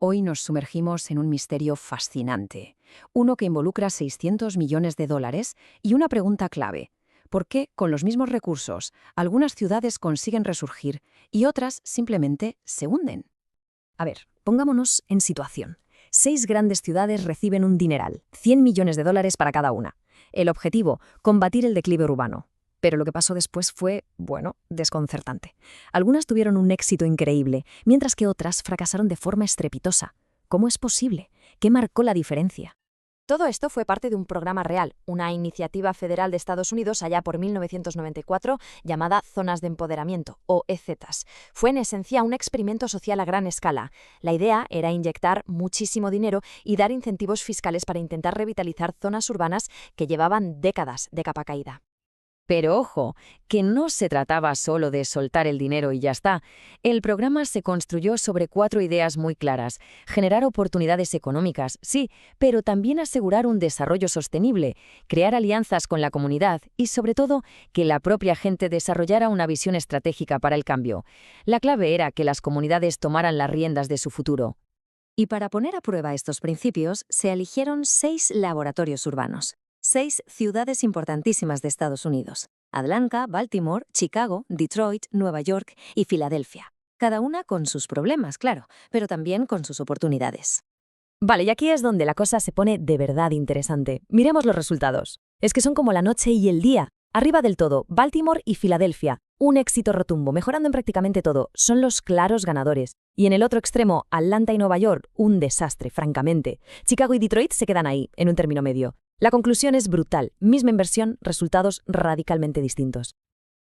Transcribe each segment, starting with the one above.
Hoy nos sumergimos en un misterio fascinante, uno que involucra 600 millones de dólares y una pregunta clave. ¿Por qué, con los mismos recursos, algunas ciudades consiguen resurgir y otras simplemente se hunden? A ver, pongámonos en situación. 6 grandes ciudades reciben un dineral, 100 millones de dólares para cada una. El objetivo, combatir el declive urbano. Pero lo que pasó después fue, bueno, desconcertante. Algunas tuvieron un éxito increíble, mientras que otras fracasaron de forma estrepitosa. ¿Cómo es posible? ¿Qué marcó la diferencia? Todo esto fue parte de un programa real, una iniciativa federal de Estados Unidos allá por 1994 llamada Zonas de Empoderamiento, o EZs. Fue en esencia un experimento social a gran escala. La idea era inyectar muchísimo dinero y dar incentivos fiscales para intentar revitalizar zonas urbanas que llevaban décadas de capa caída. Pero ojo, que no se trataba solo de soltar el dinero y ya está. El programa se construyó sobre 4 ideas muy claras. Generar oportunidades económicas, sí, pero también asegurar un desarrollo sostenible, crear alianzas con la comunidad y, sobre todo, que la propia gente desarrollara una visión estratégica para el cambio. La clave era que las comunidades tomaran las riendas de su futuro. Y para poner a prueba estos principios, se eligieron 6 laboratorios urbanos. 6 ciudades importantísimas de Estados Unidos: Atlanta, Baltimore, Chicago, Detroit, Nueva York y Filadelfia. Cada una con sus problemas, claro, pero también con sus oportunidades. Vale, y aquí es donde la cosa se pone de verdad interesante. Miremos los resultados. Es que son como la noche y el día. Arriba del todo, Baltimore y Filadelfia. Un éxito rotundo, mejorando en prácticamente todo. Son los claros ganadores. Y en el otro extremo, Atlanta y Nueva York, un desastre, francamente. Chicago y Detroit se quedan ahí, en un término medio. La conclusión es brutal. Misma inversión, resultados radicalmente distintos.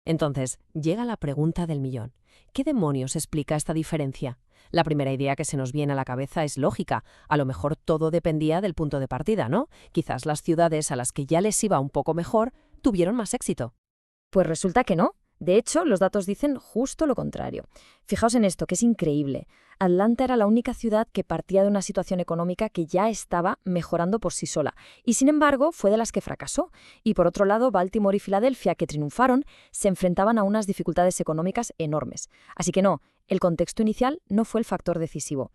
Entonces, llega la pregunta del millón. ¿Qué demonios explica esta diferencia? La primera idea que se nos viene a la cabeza es lógica. A lo mejor todo dependía del punto de partida, ¿no? Quizás las ciudades a las que ya les iba un poco mejor tuvieron más éxito. Pues resulta que no. De hecho, los datos dicen justo lo contrario. Fijaos en esto, que es increíble. Atlanta era la única ciudad que partía de una situación económica que ya estaba mejorando por sí sola, y sin embargo fue de las que fracasó. Y por otro lado, Baltimore y Filadelfia, que triunfaron, se enfrentaban a unas dificultades económicas enormes. Así que no, el contexto inicial no fue el factor decisivo.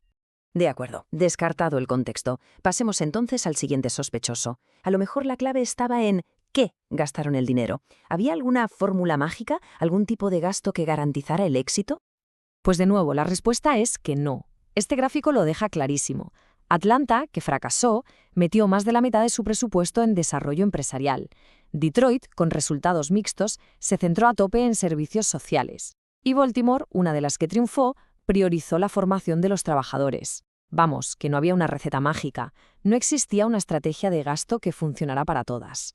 De acuerdo, descartado el contexto. Pasemos entonces al siguiente sospechoso. A lo mejor la clave estaba en ¿qué gastaron el dinero? ¿Había alguna fórmula mágica, algún tipo de gasto que garantizara el éxito? Pues de nuevo, la respuesta es que no. Este gráfico lo deja clarísimo. Atlanta, que fracasó, metió más de la mitad de su presupuesto en desarrollo empresarial. Detroit, con resultados mixtos, se centró a tope en servicios sociales. Y Baltimore, una de las que triunfó, priorizó la formación de los trabajadores. Vamos, que no había una receta mágica. No existía una estrategia de gasto que funcionara para todas.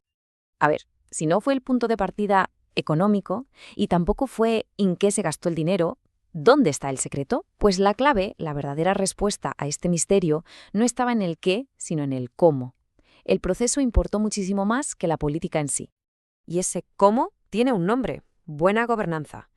A ver, si no fue el punto de partida económico y tampoco fue en qué se gastó el dinero, ¿dónde está el secreto? Pues la clave, la verdadera respuesta a este misterio, no estaba en el qué, sino en el cómo. El proceso importó muchísimo más que la política en sí. Y ese cómo tiene un nombre: buena gobernanza.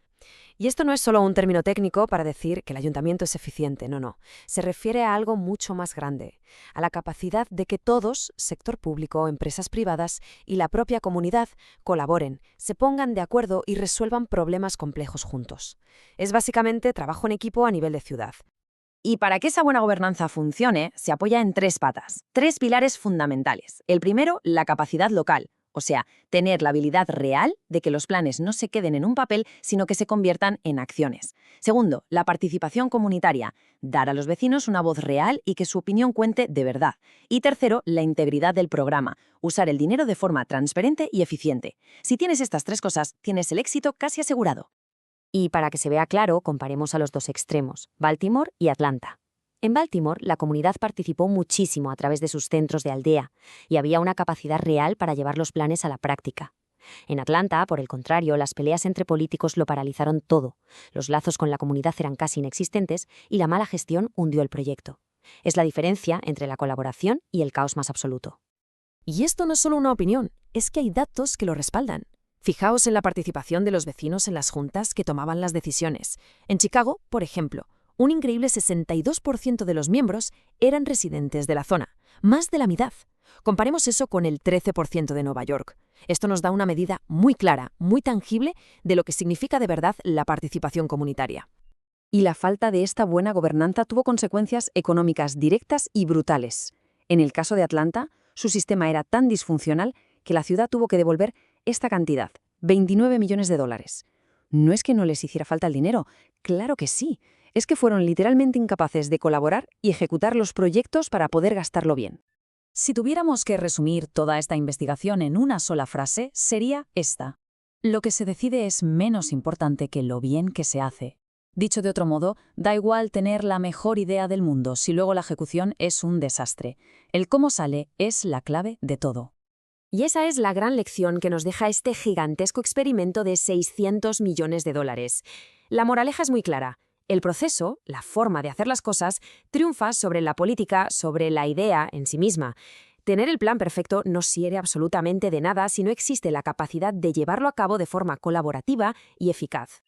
Y esto no es solo un término técnico para decir que el ayuntamiento es eficiente, no. Se refiere a algo mucho más grande, a la capacidad de que todos, sector público, empresas privadas y la propia comunidad, colaboren, se pongan de acuerdo y resuelvan problemas complejos juntos. Es básicamente trabajo en equipo a nivel de ciudad. Y para que esa buena gobernanza funcione, se apoya en 3 patas, 3 pilares fundamentales. El primero, la capacidad local. O sea, tener la habilidad real de que los planes no se queden en un papel, sino que se conviertan en acciones. Segundo, la participación comunitaria. Dar a los vecinos una voz real y que su opinión cuente de verdad. Y tercero, la integridad del programa. Usar el dinero de forma transparente y eficiente. Si tienes estas 3 cosas, tienes el éxito casi asegurado. Y para que se vea claro, comparemos a los dos extremos, Baltimore y Atlanta. En Baltimore, la comunidad participó muchísimo a través de sus centros de aldea y había una capacidad real para llevar los planes a la práctica. En Atlanta, por el contrario, las peleas entre políticos lo paralizaron todo. Los lazos con la comunidad eran casi inexistentes y la mala gestión hundió el proyecto. Es la diferencia entre la colaboración y el caos más absoluto. Y esto no es solo una opinión, es que hay datos que lo respaldan. Fijaos en la participación de los vecinos en las juntas que tomaban las decisiones. En Chicago, por ejemplo, un increíble 62% de los miembros eran residentes de la zona, más de la mitad. Comparemos eso con el 13% de Nueva York. Esto nos da una medida muy clara, muy tangible de lo que significa de verdad la participación comunitaria. Y la falta de esta buena gobernanza tuvo consecuencias económicas directas y brutales. En el caso de Atlanta, su sistema era tan disfuncional que la ciudad tuvo que devolver esta cantidad, $29 millones. No es que no les hiciera falta el dinero, claro que sí. Es que fueron literalmente incapaces de colaborar y ejecutar los proyectos para poder gastarlo bien. Si tuviéramos que resumir toda esta investigación en una sola frase, sería esta. Lo que se decide es menos importante que lo bien que se hace. Dicho de otro modo, da igual tener la mejor idea del mundo si luego la ejecución es un desastre. El cómo sale es la clave de todo. Y esa es la gran lección que nos deja este gigantesco experimento de $600 millones. La moraleja es muy clara. El proceso, la forma de hacer las cosas, triunfa sobre la política, sobre la idea en sí misma. Tener el plan perfecto no sirve absolutamente de nada si no existe la capacidad de llevarlo a cabo de forma colaborativa y eficaz.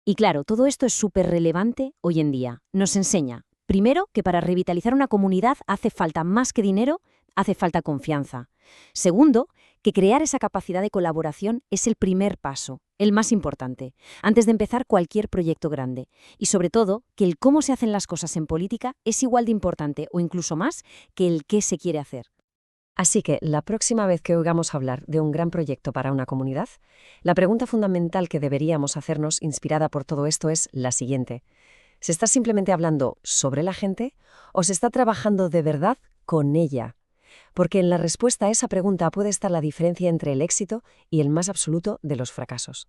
Y claro, todo esto es súper relevante hoy en día. Nos enseña, primero, que para revitalizar una comunidad hace falta más que dinero, hace falta confianza. Segundo, que crear esa capacidad de colaboración es el primer paso, el más importante, antes de empezar cualquier proyecto grande. Y sobre todo, que el cómo se hacen las cosas en política es igual de importante o incluso más que el qué se quiere hacer. Así que, la próxima vez que oigamos hablar de un gran proyecto para una comunidad, la pregunta fundamental que deberíamos hacernos, inspirada por todo esto, es la siguiente. ¿Se está simplemente hablando sobre la gente o se está trabajando de verdad con ella? Porque en la respuesta a esa pregunta puede estar la diferencia entre el éxito y el más absoluto de los fracasos.